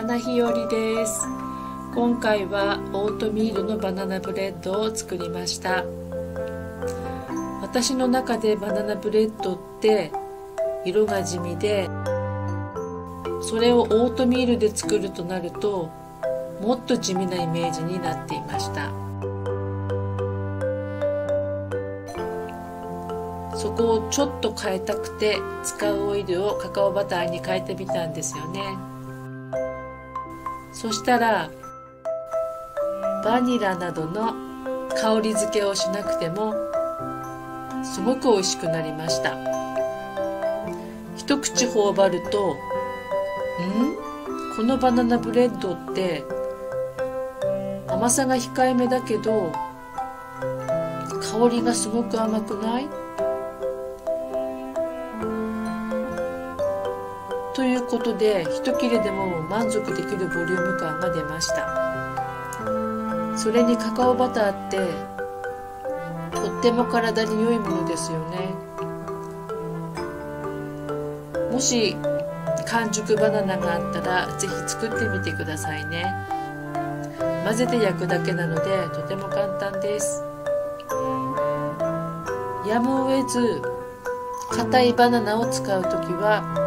花日和です。今回はオートミールのバナナブレッドを作りました。私の中でバナナブレッドって色が地味で、それをオートミールで作るとなるともっと地味なイメージになっていました。そこをちょっと変えたくて使うオイルをカカオバターに変えてみたんですよね。そしたらバニラなどの香り付けをしなくてもすごく美味しくなりました。一口頬張ると、このバナナブレッドって甘さが控えめだけど香りがすごく甘くない？ということで一切れでも満足できるボリューム感が出ました。それにカカオバターってとっても体に良いものですよね。もし完熟バナナがあったらぜひ作ってみてくださいね。混ぜて焼くだけなのでとても簡単です。やむを得ず硬いバナナを使うときは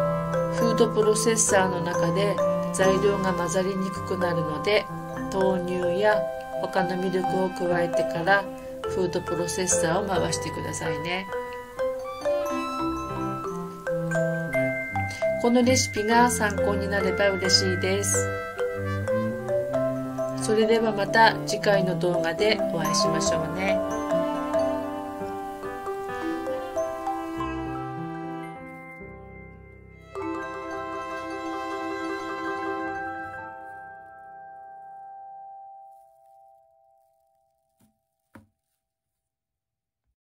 フードプロセッサーの中で材料が混ざりにくくなるので、豆乳や他のミルクを加えてからフードプロセッサーを回してくださいね。このレシピが参考になれば嬉しいです。それではまた次回の動画でお会いしましょうね。